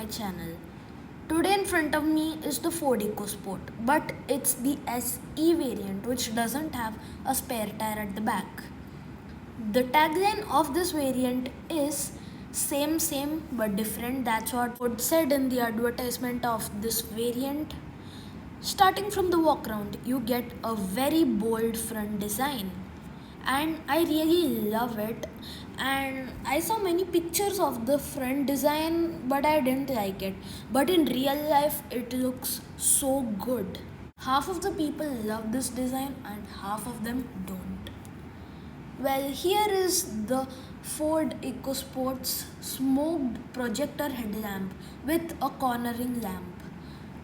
my channel. Today in front of me is the Ford EcoSport, but it's the SE variant which doesn't have a spare tire at the back. The tagline of this variant is same but different. That's what Ford said in the advertisement of this variant. Starting from the walk around, you get a very bold front design, and I really love it. And I saw many pictures of the front design, but I didn't like it. But in real life, it looks so good. Half of the people love this design, and half of them don't. Well, here is the Ford EcoSport's smoked projector headlamp with a cornering lamp.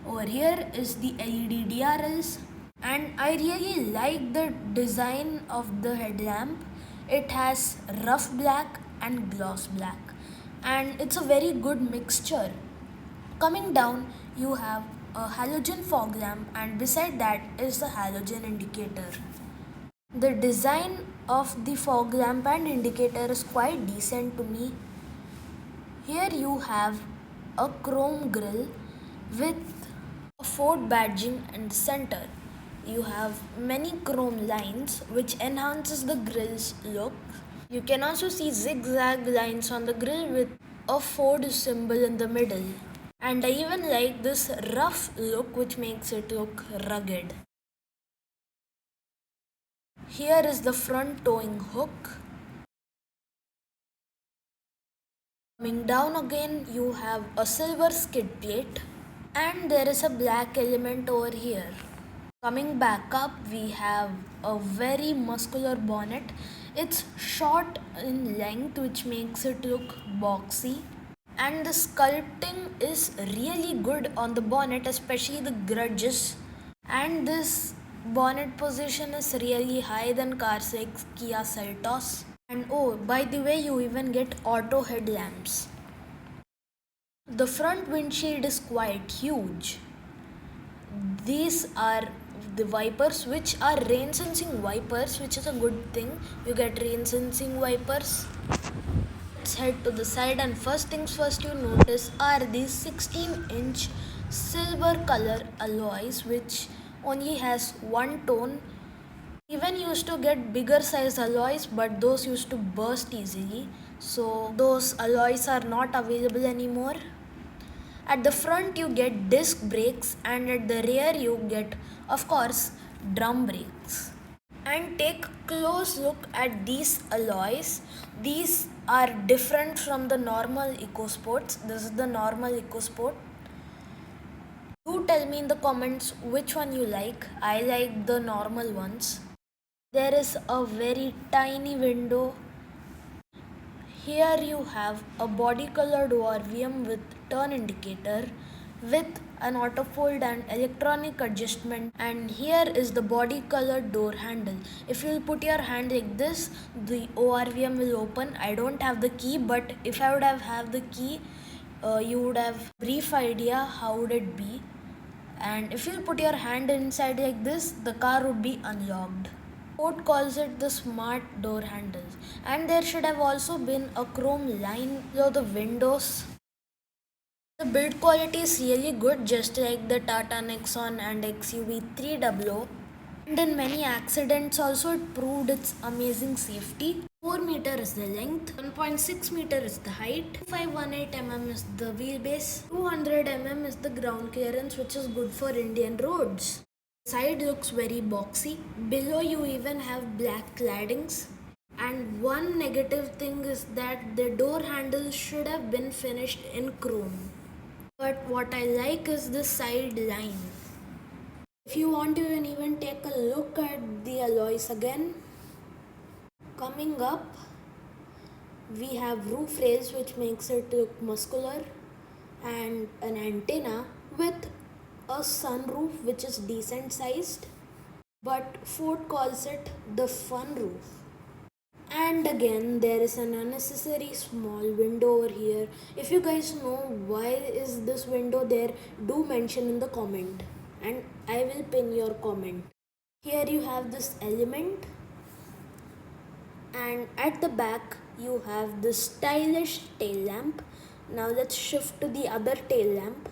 Over here is the LED DRLs, and I really like the design of the headlamp. It has rough black and gloss black, and it's a very good mixture. Coming down, you have a halogen fog lamp, and beside that is the halogen indicator. The design of the fog lamp and indicator is quite decent to me. Here you have a chrome grille with a Ford badging in the center. You have many chrome lines which enhances the grille's look. You can also see zigzag lines on the grille with a Ford symbol in the middle. And I even like this rough look which makes it look rugged. Here is the front towing hook. Coming down again, you have a silver skid plate, and there is a black element over here. Coming back up, we have a very muscular bonnet. It's short in length, which makes it look boxy. And the sculpting is really good on the bonnet, especially the grudges. And this bonnet position is really higher than cars like Kia Seltos. And oh, by the way, you even get auto headlamps. The front windshield is quite huge. These are the wipers, which are rain sensing wipers, which is a good thing. You get rain sensing wipers. Let's head to the side, and first things first, you notice are these 16-inch silver color alloys, which only has one tone. Even used to get bigger size alloys, but those used to burst easily, so those alloys are not available anymore. At the front you get disc brakes, and at the rear you get, of course, drum brakes. And take a close look at these alloys. These are different from the normal EcoSports. This is the normal EcoSport. Do tell me in the comments which one you like. I like the normal ones. There is a very tiny window. Here you have a body colored ORVM with turn indicator with an auto fold and electronic adjustment, and here is the body colored door handle. If you put your hand like this, the ORVM will open. I don't have the key, but if I would have the key, you would have a brief idea how would it be. And if you put your hand inside like this, the car would be unlocked. Ford calls it the smart door handles, and there should have also been a chrome line below the windows. The build quality is really good, just like the Tata Nexon and XUV 300. And in many accidents also it proved its amazing safety. 4 meter is the length, 1.6 meter is the height, 518 mm is the wheelbase, 200 mm is the ground clearance, which is good for Indian roads. Side looks very boxy. Below you even have black claddings. And one negative thing is that the door handles should have been finished in chrome. But what I like is the side line. If you want, you can even take a look at the alloys again. Coming up, we have roof rails, which makes it look muscular, and an antenna with a sunroof which is decent sized, but Ford calls it the fun roof. And again, there is an unnecessary small window over here. If you guys know why is this window there, do mention in the comment and I will pin your comment. Here you have this element, and at the back you have this stylish tail lamp Now let's shift to the other tail lamp.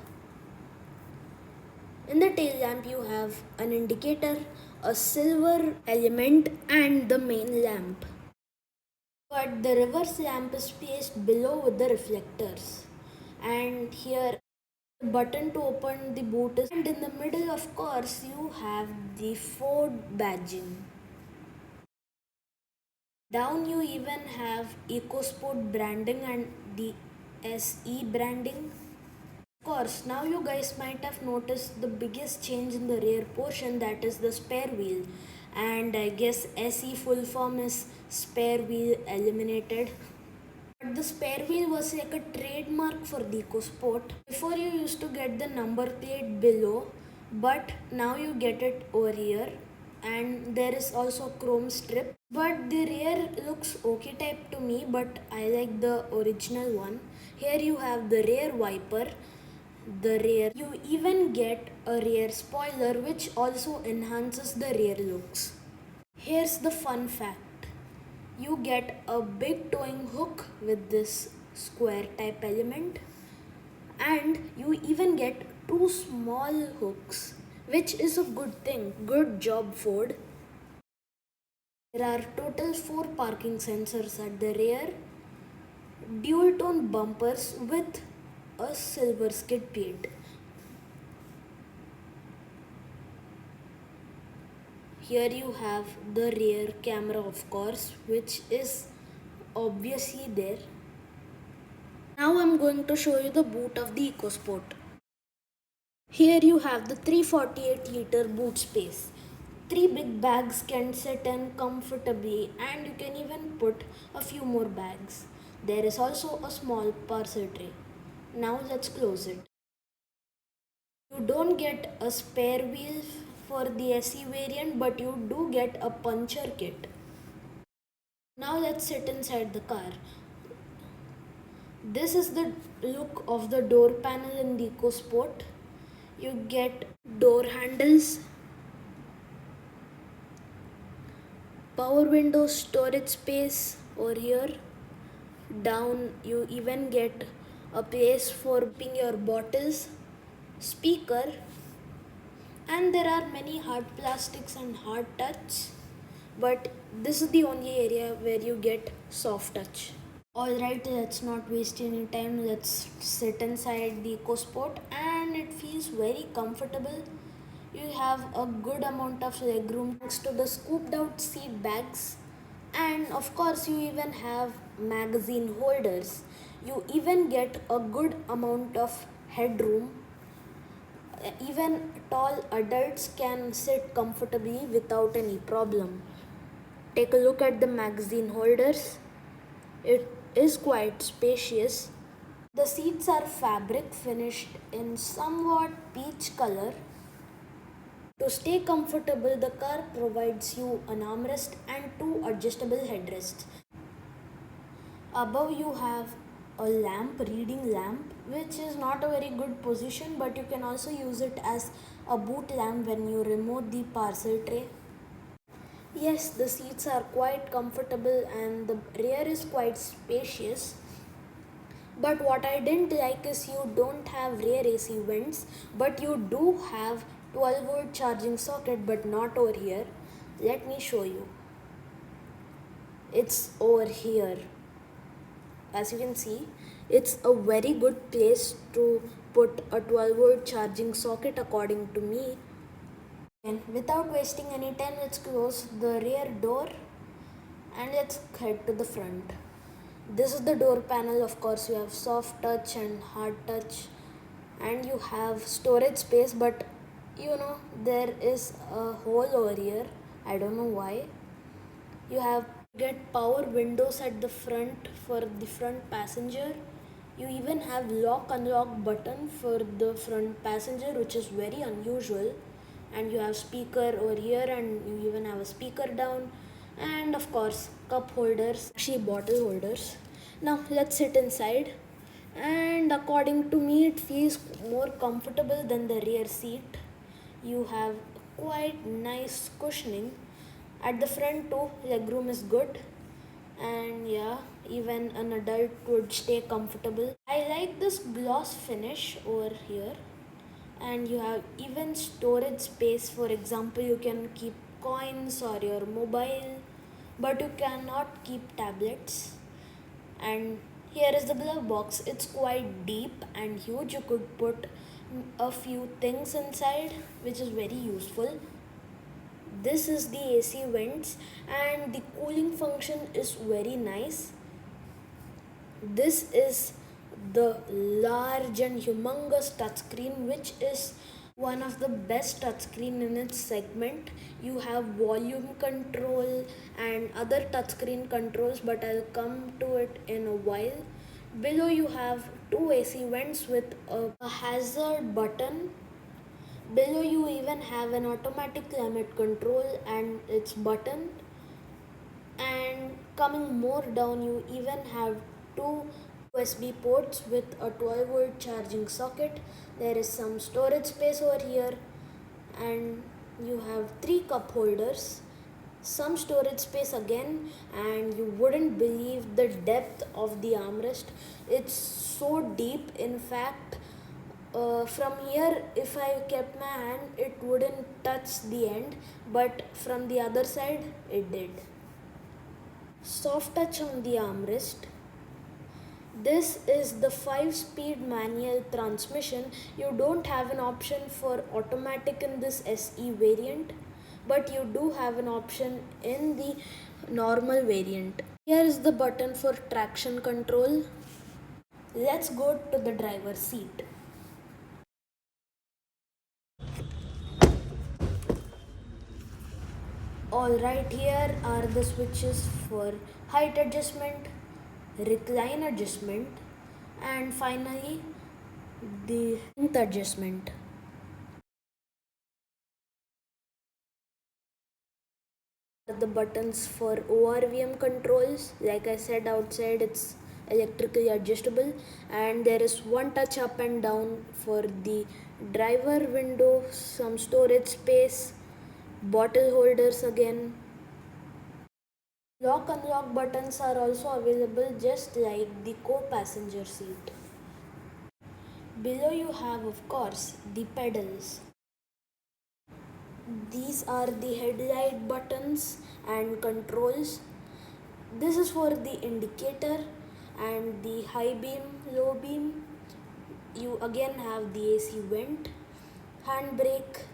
In the tail lamp you have an indicator, a silver element and the main lamp. But the reverse lamp is placed below with the reflectors. And here the button to open the boot is, and in the middle of course you have the Ford badging. Down you even have EcoSport branding and the SE branding. Of course, now you guys might have noticed the biggest change in the rear portion, that is the spare wheel. And I guess SE full form is spare wheel eliminated. But the spare wheel was like a trademark for the EcoSport. Before you used to get the number plate below, but now you get it over here, and there is also chrome strip. But the rear looks okay type to me, but I like the original one. Here you have the rear wiper, the rear. You even get a rear spoiler which also enhances the rear looks. Here's the fun fact. You get a big towing hook with this square type element, and you even get two small hooks, which is a good thing. Good job, Ford. There are total 4 parking sensors at the rear, dual tone bumpers with a silver skid plate. Here you have the rear camera, of course, which is obviously there. Now I'm going to show you the boot of the EcoSport. Here you have the 348-liter boot space. 3 big bags can sit in comfortably, and you can even put a few more bags. There is also a small parcel tray. Now let's close it. You don't get a spare wheel for the SE variant, but you do get a puncture kit. Now let's sit inside the car. This is the look of the door panel in the EcoSport. You get door handles, power window, storage space over here. Down you even get a place for keeping your bottles, speaker, and there are many hard plastics and hard touch, but this is the only area where you get soft touch. Alright, let's not waste any time. Let's sit inside the EcoSport, and it feels very comfortable. You have a good amount of legroom thanks to the scooped out seat bags, and of course you even have magazine holders. You even get a good amount of headroom. Even tall adults can sit comfortably without any problem. Take a look at the magazine holders. It is quite spacious. The seats are fabric finished in somewhat peach color. To stay comfortable, the car provides you an armrest and 2 adjustable headrests. Above you have a lamp, reading lamp, which is not a very good position, but you can also use it as a boot lamp when you remove the parcel tray. Yes, the seats are quite comfortable and the rear is quite spacious. But what I didn't like is you don't have rear AC vents, but you do have 12-volt charging socket, but not over here. Let me show you. It's over here. As you can see, it's a very good place to put a 12-volt charging socket according to me. And without wasting any time, let's close the rear door and let's head to the front. This is the door panel. Of course, you have soft touch and hard touch, and you have storage space, but there is a hole over here. I don't know why. You have get power windows at the front for the front passenger. You even have lock unlock button for the front passenger, which is very unusual. And you have speaker over here, and you even have a speaker down, and of course cup holders, actually bottle holders. Now let's sit inside, and according to me it feels more comfortable than the rear seat. You have quite nice cushioning at the front too. Legroom is good, and yeah, even an adult would stay comfortable. I I like this gloss finish over here, and you have even storage space. For example, you can keep coins or your mobile, but you cannot keep tablets. And here is the glove box. It's quite deep and huge. You could put a few things inside, which is very useful. This is the AC vents, and the cooling function is very nice. This is the large and humongous touchscreen, which is one of the best touchscreen in its segment. You have volume control and other touchscreen controls, but I'll come to it in a while. Below you have two AC vents with a hazard button. Below you even have an automatic climate control and its button. And coming more down, you even have two USB ports with a 12-volt charging socket. There is some storage space over here, and you have three cup holders, some storage space again, and you wouldn't believe the depth of the armrest. It's so deep. In fact, from here, if I kept my hand, it wouldn't touch the end, but from the other side, it did. Soft touch on the armrest. This is the 5-speed manual transmission. You don't have an option for automatic in this SE variant, but you do have an option in the normal variant. Here is the button for traction control. Let's go to the driver's seat. Alright, here are the switches for height adjustment, recline adjustment, and finally the length adjustment. The buttons for ORVM controls. Like I said, outside it's electrically adjustable, and there is one touch up and down for the driver window, some storage space, bottle holders again. Lock unlock buttons are also available, just like the co-passenger seat. Below you have, of course, the pedals. These are the headlight buttons and controls. This is for the indicator and the high beam, low beam. You again have the AC vent, handbrake,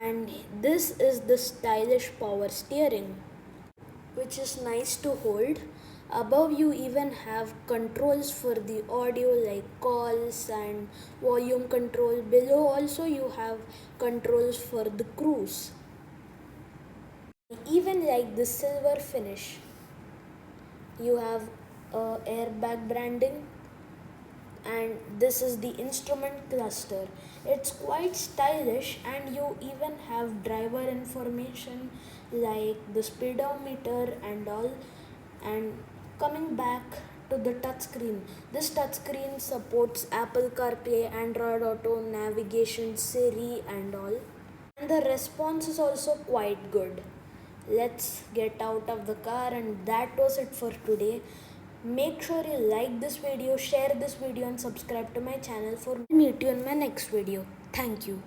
and this is the stylish power steering, which is nice to hold. Above you even have controls for the audio like calls and volume control. Below also you have controls for the cruise. I even like the silver finish. You have airbag branding, and this is the instrument cluster. It's quite stylish, and you even have driver information like the speedometer and all. And coming back to the touchscreen, this touchscreen supports Apple CarPlay, Android Auto, navigation, Siri, and all. And the response is also quite good. Let's get out of the car, and that was it for today. Make sure you like this video, share this video, and subscribe to my channel for meet you in my next video. Thank you.